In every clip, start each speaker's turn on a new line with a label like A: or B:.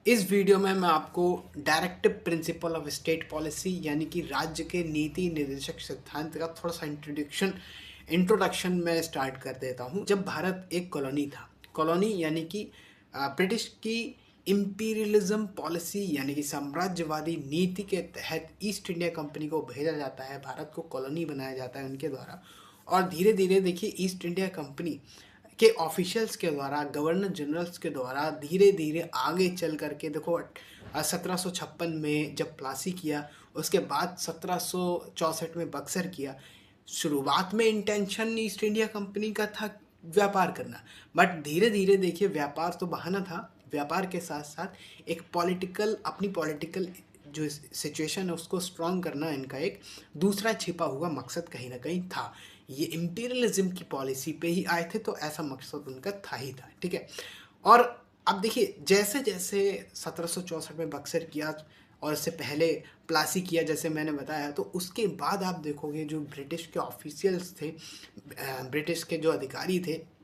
A: इस वीडियो में मैं आपको directive principle of state policy यानी कि राज्य के नीति निर्देशक सिद्धांत का थोड़ा सा इंट्रोडक्शन में स्टार्ट कर देता हूँ। जब भारत एक कॉलोनी था, कॉलोनी यानी कि ब्रिटिश की इम्पीरियलिज्म पॉलिसी यानी कि साम्राज्यवादी नीति के तहत ईस्ट इंडिया कंपनी को भेजा जाता है, भारत को कॉलोनी बनाया जाता है उनके द्वारा। और धीरे धीरे देखिए ईस्ट इंडिया कंपनी के ऑफिशियल्स के द्वारा, गवर्नर जनरल्स के द्वारा धीरे धीरे आगे चल करके देखो 1756 में जब प्लासी किया, उसके बाद 1764 में बक्सर किया। शुरुआत में इंटेंशन ईस्ट इंडिया कंपनी का था व्यापार करना, बट धीरे धीरे देखिए व्यापार तो बहाना था, व्यापार के साथ साथ एक अपनी पॉलिटिकल जो सिचुएशन है उसको स्ट्रांग करना इनका एक दूसरा छिपा हुआ मकसद कहीं ना कहीं था। ये इम्पीरियलिज्म की पॉलिसी पे ही आए थे, तो ऐसा मकसद उनका था ही था, ठीक है। और अब देखिए जैसे जैसे 1764 में बक्सर किया और इससे पहले प्लासी किया जैसे मैंने बताया, तो उसके बाद आप देखोगे जो ब्रिटिश के ऑफिशियल्स थे, ब्रिटिश के जो अधिकारी थे,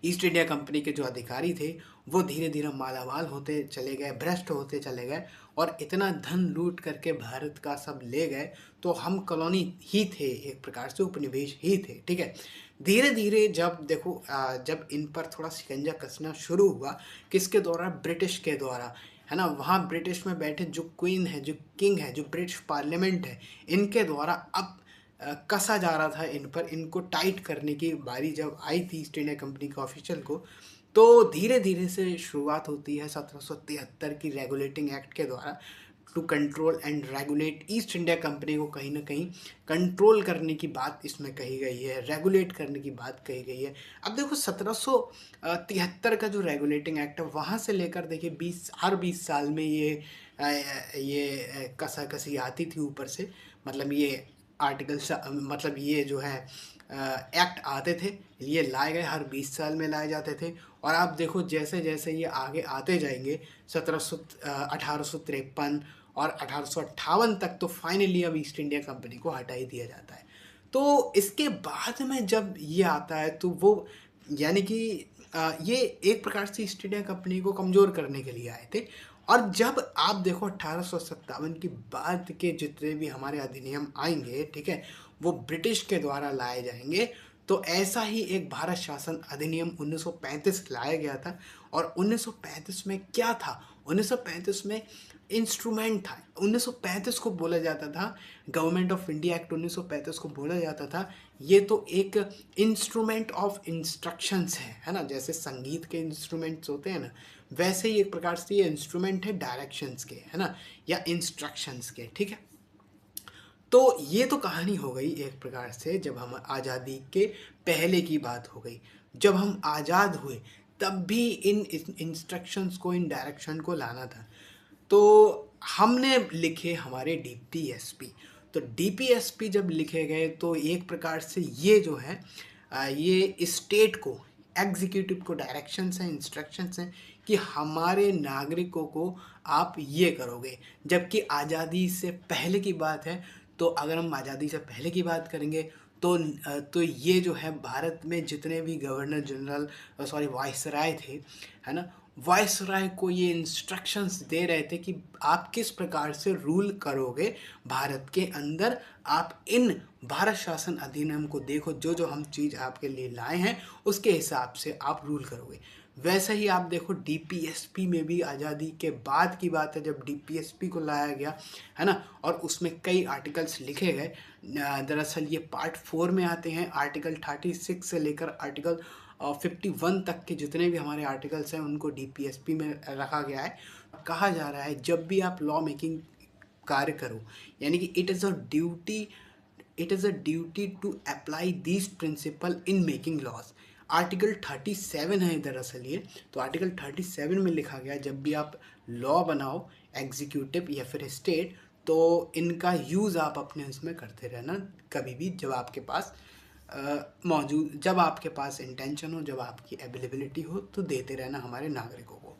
A: ईस्ट इंडिया कंपनी के जो अधिकारी थे, वो धीरे धीरे मालामाल होते चले गए, भ्रष्ट होते चले गए और इतना धन लूट करके भारत का सब ले गए। तो हम कॉलोनी ही थे, एक प्रकार से उपनिवेश ही थे, ठीक है। धीरे धीरे जब देखो जब इन पर थोड़ा शिकंजा कसना शुरू हुआ, किसके द्वारा? ब्रिटिश के द्वारा, है ना। वहाँ ब्रिटिश में बैठे जो क्वीन है, जो किंग है, जो ब्रिटिश पार्लियामेंट है, इनके द्वारा अब कसा जा रहा था इन पर। इनको टाइट करने की बारी जब आई थी ईस्ट इंडिया कंपनी के ऑफिशियल को, तो धीरे धीरे से शुरुआत होती है 1773 की रेगुलेटिंग एक्ट के द्वारा to control and regulate East India company को कहीं ना कहीं कंट्रोल करने की बात इसमें कही गई है, रेगुलेट करने की बात कही गई है। अब देखो 1773 का जो रेगुलेटिंग एक्ट है, वहाँ से लेकर देखिए हर 20 साल में ये कसा कसी आती थी ऊपर से, मतलब ये आर्टिकल्स, मतलब ये जो है एक्ट आते थे, ये लाए गए, हर 20 साल में लाए जाते थे। और आप देखो जैसे जैसे ये आगे आते जाएंगे 1853 और 1858 तक, तो फाइनली अब ईस्ट इंडिया कंपनी को हटा ही दिया जाता है। तो इसके बाद में जब ये आता है तो वो यानी कि ये एक प्रकार से ईस्ट इंडिया कंपनी को कमज़ोर करने के लिए आए थे। और जब आप देखो 1857 की बाद के जितने भी हमारे अधिनियम आएंगे, ठीक है, वो ब्रिटिश के द्वारा लाए जाएंगे। तो ऐसा ही एक भारत शासन अधिनियम 1935 लाया गया था। और 1935 में क्या था? 1935 में इंस्ट्रूमेंट था। 1935 को बोला जाता था, गवर्नमेंट ऑफ इंडिया एक्ट 1935 को बोला जाता था, ये तो एक इंस्ट्रूमेंट ऑफ इंस्ट्रक्शंस है ना। जैसे संगीत के इंस्ट्रूमेंट्स होते हैं ना, वैसे ही एक प्रकार से ये इंस्ट्रूमेंट है डायरेक्शंस के, है ना, या इंस्ट्रक्शंस के, ठीक है। तो ये तो कहानी हो गई एक प्रकार से, जब हम आज़ादी के पहले की बात हो गई। जब हम आज़ाद हुए तब भी इन इंस्ट्रक्शंस को, इन डायरेक्शन को लाना था। तो हमने लिखे हमारे डीपीएसपी। तो डीपीएसपी जब लिखे गए तो एक प्रकार से ये जो है ये स्टेट को, एग्जीक्यूटिव को डायरेक्शंस हैं, इंस्ट्रक्शंस हैं कि हमारे नागरिकों को आप ये करोगे। जबकि आज़ादी से पहले की बात है, तो अगर हम आज़ादी से पहले की बात करेंगे तो ये जो है भारत में जितने भी गवर्नर जनरल, सॉरी वाइसराय थे, है ना, वाइसराय को ये इंस्ट्रक्शंस दे रहे थे कि आप किस प्रकार से रूल करोगे भारत के अंदर। आप इन भारत शासन अधिनियम को देखो, जो जो हम चीज़ आपके लिए लाए हैं उसके हिसाब से आप रूल करोगे। वैसे ही आप देखो डीपीएसपी में भी आज़ादी के बाद की बात है जब डीपीएसपी को लाया गया, है ना, और उसमें कई आर्टिकल्स लिखे गए। दरअसल ये पार्ट 4 में आते हैं, आर्टिकल 36 से लेकर आर्टिकल 51 तक के जितने भी हमारे आर्टिकल्स हैं उनको डीपीएसपी में रखा गया है। कहा जा रहा है जब भी आप लॉ मेकिंग कार्य करो, यानी कि it is a duty to apply this principle in making laws. Article 37 है दरअसल ये। तो आर्टिकल 37 में लिखा गया जब भी आप लॉ बनाओ, एग्जीक्यूटिव या फिर स्टेट, तो इनका यूज़ आप अपने उसमें करते रहना, कभी भी जब आपके पास जब आपके पास इंटेंशन हो, जब आपकी अवेलेबिलिटी हो, तो देते रहना हमारे नागरिकों को।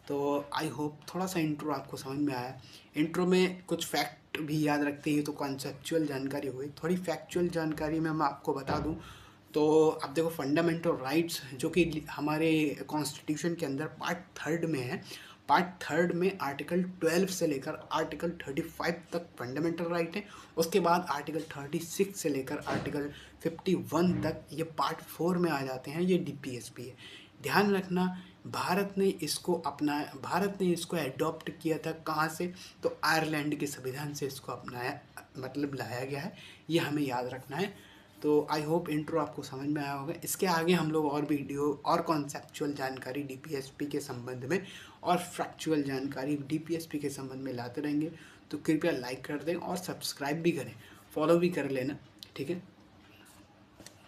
A: तो आई होप थोड़ा सा इंट्रो आपको समझ में आया। इंट्रो में कुछ फैक्ट भी याद रखते हैं, तो कॉन्सेप्चुअल जानकारी हुई। थोड़ी फैक्चुअल जानकारी में मैं आपको बता दूं तो अब देखो फंडामेंटल राइट्स जो कि हमारे कॉन्स्टिट्यूशन के अंदर पार्ट 3 में है, पार्ट थर्ड में आर्टिकल 12 से लेकर आर्टिकल 35 तक फंडामेंटल राइट है। उसके बाद आर्टिकल 36 से लेकर आर्टिकल 51 तक ये पार्ट 4 में आ जाते हैं, ये डीपीएसपी है। ध्यान रखना, भारत ने इसको अपनाया, भारत ने इसको एडॉप्ट किया था कहाँ से, तो आयरलैंड के संविधान से इसको अपनाया, मतलब लाया गया है, ये हमें याद रखना है। तो आई होप इंट्रो आपको समझ में आया होगा। इसके आगे हम लोग और वीडियो और कॉन्सेप्चुअल जानकारी डीपीएसपी के संबंध में और फैक्चुअल जानकारी डीपीएसपी के संबंध में लाते रहेंगे। तो कृपया लाइक कर दें और सब्सक्राइब भी करें, फॉलो भी कर लेना, ठीक है।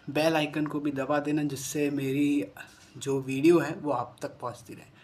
A: बेल आइकन को भी दबा देना, जिससे मेरी जो वीडियो है वो आप तक पहुंचती रहे।